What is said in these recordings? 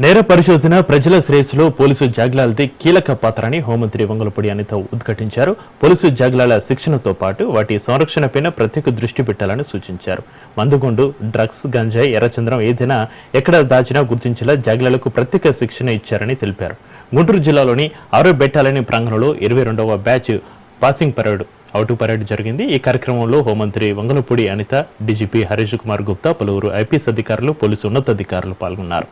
నేర పరిశోధన ప్రజల శ్రేయస్సులో పోలీసు జాగ్లాలది కీలక పాత్రని హోంమంత్రి వంగలపూడి అనిత ఉద్ఘాటించారు. పోలీసు జాగ్లాల శిక్షణతో పాటు వాటి సంరక్షణపైన ప్రత్యేక దృష్టి పెట్టాలని సూచించారు. మందుగుండు, డ్రగ్స్, గంజాయి, ఎర్రచంద్రం ఏదైనా ఎక్కడ దాచినా గుర్తించేలా జాగ్లాలకు ప్రత్యేక శిక్షణ ఇచ్చారని తెలిపారు. గుంటూరు జిల్లాలోని ఆరో బెట్టాలని ప్రాంగణంలో 22వ batch passing parade out parade జరిగింది. ఈ కార్యక్రమంలో హోంమంత్రి వంగలపూడి అనిత, డీజీపీ హరీష్ కుమార్ గుప్తా, పలువురు ఐపీఎస్ అధికారులు, పోలీసు ఉన్నతాధికారులు పాల్గొన్నారు.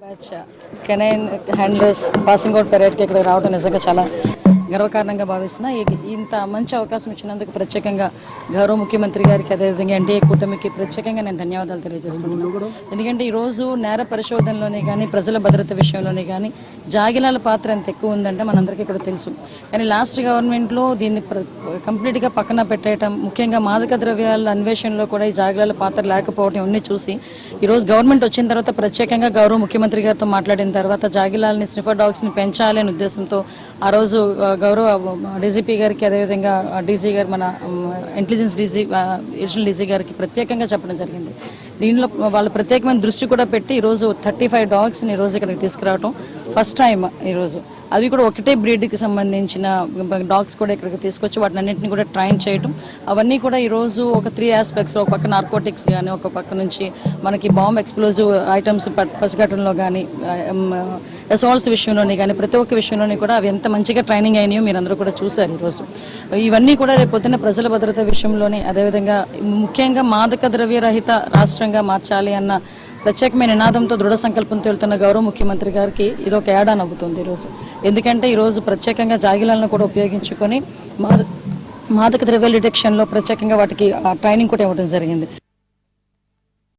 Batch canine handlers passing out పరేడ్కి ఇక్కడ రావడం నిజంగా చాలా గర్వకారణంగా భావిస్తున్నా. ఇంత మంచి అవకాశం ఇచ్చినందుకు ప్రత్యేకంగా గౌరవ ముఖ్యమంత్రి గారికి, అదేవిధంగా ఎన్డీఏ కూటమికి ప్రత్యేకంగా నేను ధన్యవాదాలు తెలియజేసుకుంటున్నాను. ఎందుకంటే ఈరోజు నేర పరిశోధనలోనే కానీ, ప్రజల భద్రత విషయంలోనే కానీ జాగిలాల పాత్ర ఎంత ఎక్కువ ఉందంటే మనందరికీ కూడా తెలుసు. కానీ లాస్ట్ గవర్నమెంట్లో దీన్ని కంప్లీట్గా పక్కన పెట్టేయటం, ముఖ్యంగా మాదక ద్రవ్యాల అన్వేషణలో కూడా ఈ జాగిలాల పాత్ర లేకపోవడం ఇవన్నీ చూసి ఈరోజు గవర్నమెంట్ వచ్చిన తర్వాత ప్రత్యేకంగా గౌరవ ముఖ్యమంత్రి గారితో మాట్లాడిన తర్వాత జాగిలాలని, స్నిఫర్ డాగ్స్ని పెంచాలి అనే ఉద్దేశంతో ఆ రోజు గౌరవ డీజీపీ గారికి, అదేవిధంగా డీజీ గారు, మన ఇంటెలిజెన్స్ డీజీ, అడిషనల్ డీజీ గారికి ప్రత్యేకంగా చెప్పడం జరిగింది. దీనిలో వాళ్ళు ప్రత్యేకమైన దృష్టి కూడా పెట్టి ఈరోజు 35 డాగ్స్ని ఈరోజు ఇక్కడికి తీసుకురావడం ఫస్ట్ టైం. ఈరోజు అవి కూడా ఒకటే బ్రీడ్కి సంబంధించిన డాగ్స్ కూడా ఇక్కడికి తీసుకొచ్చి వాటిని అన్నింటినీ కూడా ట్రైన్ చేయడం, అవన్నీ కూడా ఈరోజు ఒక 3 ఆస్పెక్ట్స్, ఒక పక్క నార్కోటిక్స్ కానీ, ఒక పక్క నుంచి మనకి బాంబ్ ఎక్స్ప్లోజివ్ ఐటమ్స్ పసిగట్టడంలో కానీ, అసాల్ట్స్ విషయంలోని కానీ, ప్రతి ఒక్క విషయంలోని కూడా అవి ఎంత మంచిగా ట్రైనింగ్ అయినాయో మీరు అందరూ కూడా చూశారు. ఈరోజు ఇవన్నీ కూడా రేపు పొద్దున్న ప్రజల భద్రత విషయంలోని, అదేవిధంగా ముఖ్యంగా మాదక ద్రవ్య రహిత రాష్ట్రంగా మార్చాలి అన్న ప్రత్యేకమైన నినాదంతో, దృఢ సంకల్పంతో వెళ్తున్న గౌరవ ముఖ్యమంత్రి గారికి ఇది ఒక ఏడా నవ్వుతుంది ఈరోజు. ఎందుకంటే ఈరోజు ప్రత్యేకంగా జాగిలాలను కూడా ఉపయోగించుకొని మాదక ద్రవ్యాల డిటెక్షన్లో ప్రత్యేకంగా వాటికి ట్రైనింగ్ కూడా ఇవ్వడం జరిగింది.